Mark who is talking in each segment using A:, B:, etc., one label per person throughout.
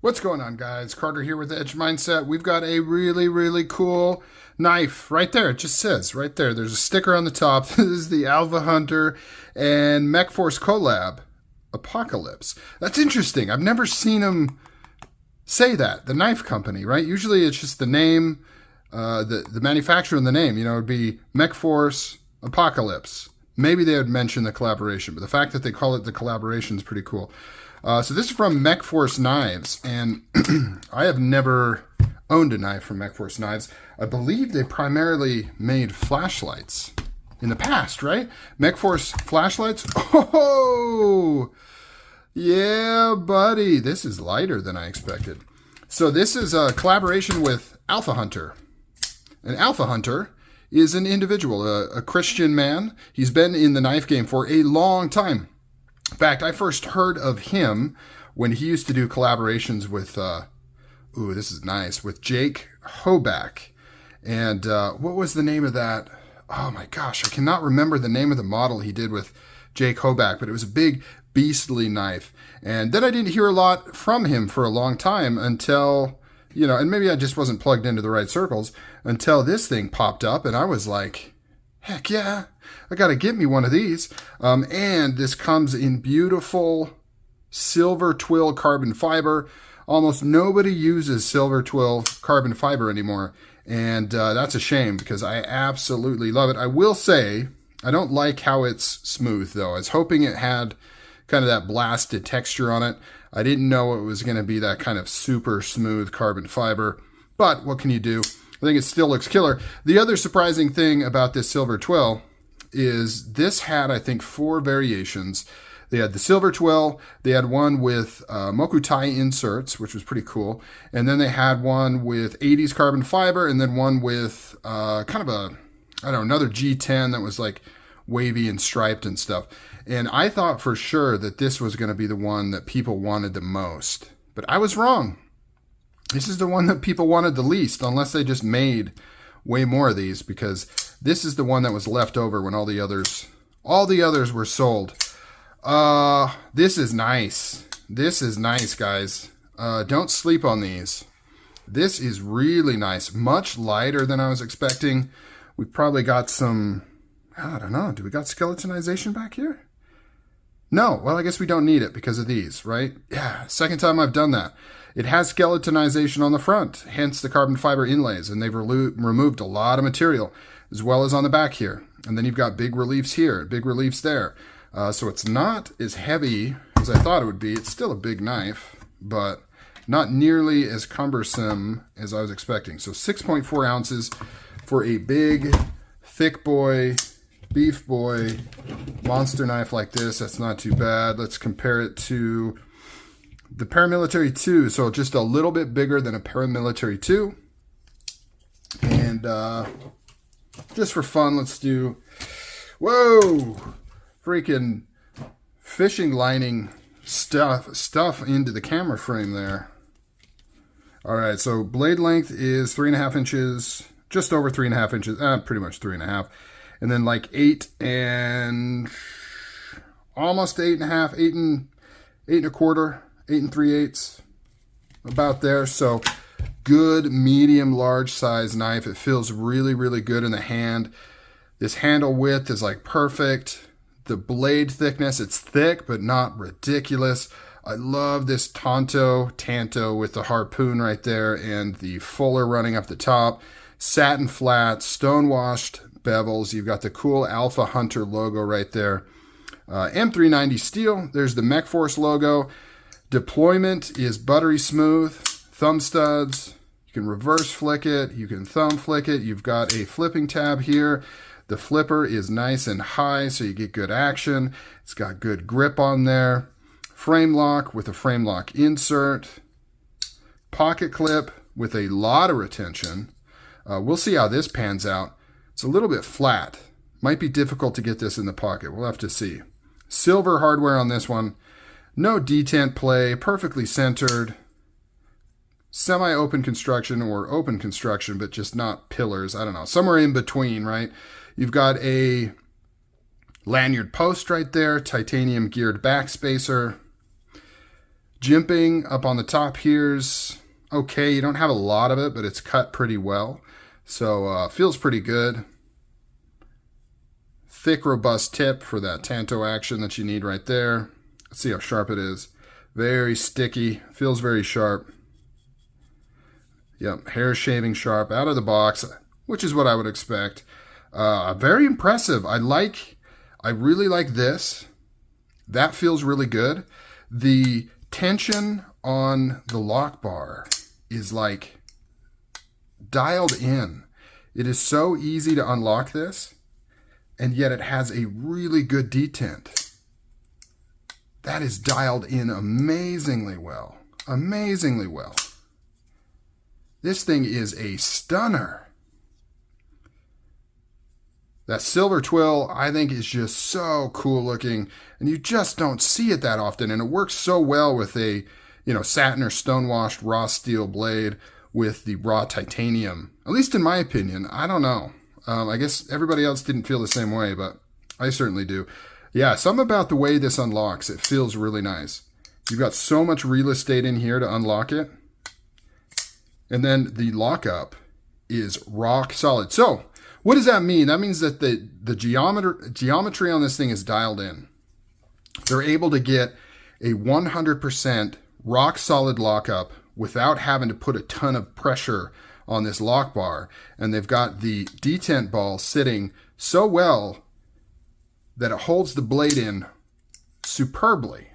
A: What's going on, guys? Carter here with Edge Mindset. We've got a really cool knife right there. It just says right there. There's a sticker on the top. This is the Alphahunter and MechForce Collab Apocalypse. That's interesting. I've never seen them say that. The knife company, right? Usually it's just the name, the manufacturer and the name. You know, it'd be MechForce Apocalypse. Maybe they would mention the collaboration, but the fact that they call it the collaboration is pretty cool. So this is from MechForce Knives, and I have never owned a knife from MechForce Knives. I believe they primarily made flashlights in the past, right? MechForce flashlights. Oh, yeah, buddy. This is lighter than I expected. So this is a collaboration with Alphahunter. An Alphahunter is an individual, a Christian man. He's been in the knife game for a long time. In fact, I first heard of him when he used to do collaborations with, ooh, this is nice, with Jake Hoback. And what was the name of that? Oh my gosh, I cannot remember the name of the model he did with Jake Hoback, but it was a big, beastly knife. And then I didn't hear a lot from him for a long time until, you know, and maybe I just wasn't plugged into the right circles, until this thing popped up, and I was like, heck yeah, I got to get me one of these. And this comes in beautiful silver twill carbon fiber. Almost nobody uses silver twill carbon fiber anymore. And that's a shame because I absolutely love it. I will say, I don't like how it's smooth though. I was hoping it had kind of that blasted texture on it. I didn't know it was going to be that kind of super smooth carbon fiber. But what can you do? I think it still looks killer. The other surprising thing about this silver twill is this had, I think, 4 variations. They had the silver twill, they had one with Mokutai inserts, which was pretty cool, and then they had one with 80s carbon fiber, and then one with kind of a, I don't know, another G10 that was like wavy and striped and stuff. And I thought for sure that this was going to be the one that people wanted the most, but I was wrong. This is the one that people wanted the least, unless they just made way more of these, because this is the one that was left over when all the others were sold. This is nice. This is nice, guys. Don't sleep on these. This is really nice. Much lighter than I was expecting. We probably got some, I don't know, do we got skeletonization back here? No, well, I guess we don't need it because of these, right? Yeah, second time I've done that. It has skeletonization on the front, hence the carbon fiber inlays, and they've removed a lot of material, as well as on the back here. And then you've got big reliefs here, big reliefs there. So it's not as heavy as I thought it would be. It's still a big knife, but not nearly as cumbersome as I was expecting. So 6.4 ounces for a big, thick boy, beef boy, monster knife like this. That's not too bad. Let's compare it to the Paramilitary 2, so just a little bit bigger than a Paramilitary 2. And just for fun, let's do, whoa, freaking fishing lining stuff into the camera frame there. All right, so blade length is 3.5 inches, just over 3.5 inches, pretty much 3.5. And then like 8 and almost 8.5, 8 and a quarter. 8 3/8, about there. So good medium large size knife. It feels really good in the hand. This handle width is like perfect. The blade thickness, it's thick but not ridiculous. I love this tanto with the harpoon right there and the fuller running up the top. Satin flat, stone washed bevels. You've got the cool Alphahunter logo right there. M390 steel. There's the MechForce logo. Deployment is buttery smooth, thumb studs, you can reverse flick it, you can thumb flick it, you've got a flipping tab here. The flipper is nice and high so you get good action. It's got good grip on there. Frame lock with a frame lock insert. Pocket clip with a lot of retention. We'll see how this pans out. It's a little bit flat. Might be difficult to get this in the pocket. We'll have to see. Silver hardware on this one. No detent play, perfectly centered, semi-open construction or open construction, but just not pillars. I don't know, somewhere in between, right? You've got a lanyard post right there, titanium geared back spacer, Jimping up on the top here's okay. You don't have a lot of it, but it's cut pretty well. So feels pretty good. Thick, robust tip for that tanto action that you need right there. Let's see how sharp it is. Very sticky. Feels very sharp. Yep, hair shaving sharp out of the box, which is what I would expect. Very impressive. I really like this. That feels really good. The tension on the lock bar is like dialed in. It is so easy to unlock this, and yet it has a really good detent. That is dialed in amazingly well. Amazingly well. This thing is a stunner. That silver twill, I think, is just so cool looking, and you just don't see it that often, and it works so well with a, satin or stonewashed raw steel blade with the raw titanium. At least in my opinion. I don't know. I guess everybody else didn't feel the same way, but I certainly do. Yeah, something about the way this unlocks, it feels really nice. You've got so much real estate in here to unlock it. And then the lockup is rock solid. So, what does that mean? That means that the geometry on this thing is dialed in. They're able to get a 100% rock solid lockup without having to put a ton of pressure on this lock bar. And they've got the detent ball sitting so well that it holds the blade in superbly.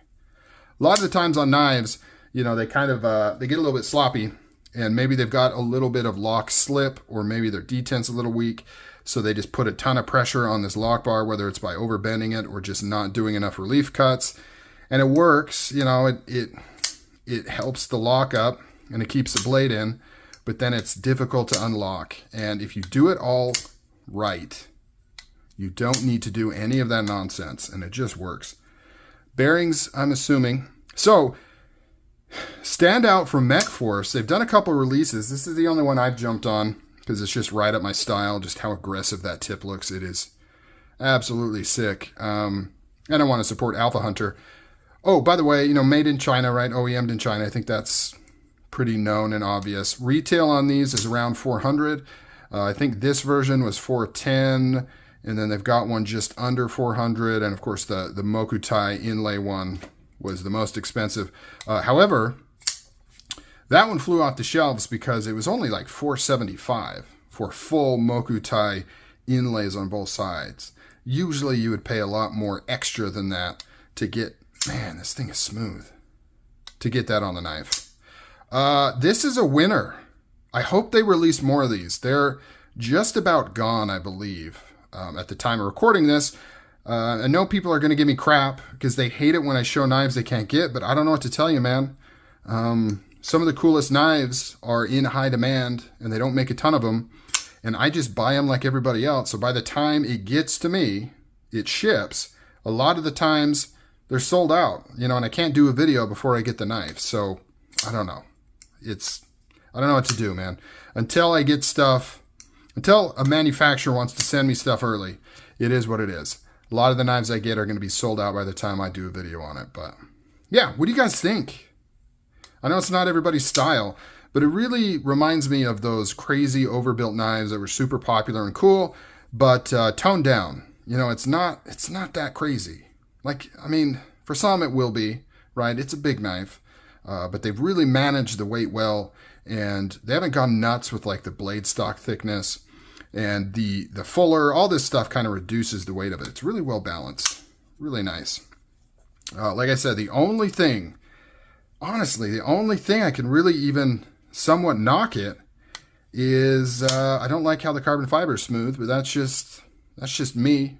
A: A lot of the times on knives, they kind of, they get a little bit sloppy, and maybe they've got a little bit of lock slip, or maybe their detent's a little weak, so they just put a ton of pressure on this lock bar, whether it's by overbending it or just not doing enough relief cuts. And it works, it helps the lock up and it keeps the blade in, but then it's difficult to unlock. And if you do it all right, you don't need to do any of that nonsense, and it just works. Bearings, I'm assuming. So, stand out from MechForce. They've done a couple releases. This is the only one I've jumped on because it's just right up my style, just how aggressive that tip looks. It is absolutely sick. And I want to support Alphahunter. Oh, by the way, made in China, right? OEM'd in China. I think that's pretty known and obvious. Retail on these is around $400. I think this version was $410, and then they've got one just under $400, and of course the Mokutai inlay one was the most expensive. However, that one flew off the shelves because it was only like $475 for full Mokutai inlays on both sides. Usually you would pay a lot more extra than that to get, man, this thing is smooth, to get that on the knife. This is a winner. I hope they release more of these. They're just about gone, I believe, at the time of recording this. I know people are going to give me crap because they hate it when I show knives they can't get, but I don't know what to tell you, man. Some of the coolest knives are in high demand, and they don't make a ton of them, and I just buy them like everybody else. So by the time it gets to me, it ships. A lot of the times, they're sold out, and I can't do a video before I get the knife. So, I don't know. I don't know what to do, man. Until I get stuff, until a manufacturer wants to send me stuff early, it is what it is. A lot of the knives I get are going to be sold out by the time I do a video on it. But yeah, what do you guys think? I know it's not everybody's style, but it really reminds me of those crazy overbuilt knives that were super popular and cool, but toned down. It's not that crazy. Like, I mean, for some it will be, right? It's a big knife, but they've really managed the weight well, and they haven't gone nuts with like the blade stock thickness. And the fuller, all this stuff kind of reduces the weight of it. It's really well balanced. Really nice. Like I said, the only thing, honestly, the only thing I can really even somewhat knock it is I don't like how the carbon fiber is smooth, but that's just me.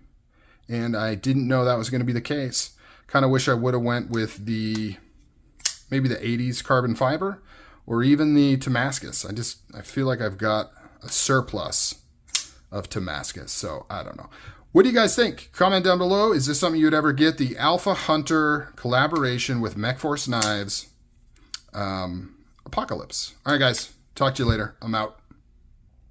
A: And I didn't know that was going to be the case. Kind of wish I would have went with maybe the 80s carbon fiber or even the Damascus. I feel like I've got a surplus of Damascus, so I don't know. What do you guys think? Comment down below. Is this something you'd ever get? The Alphahunter collaboration with MechForce knives. Apocalypse. All right, guys. Talk to you later. I'm out.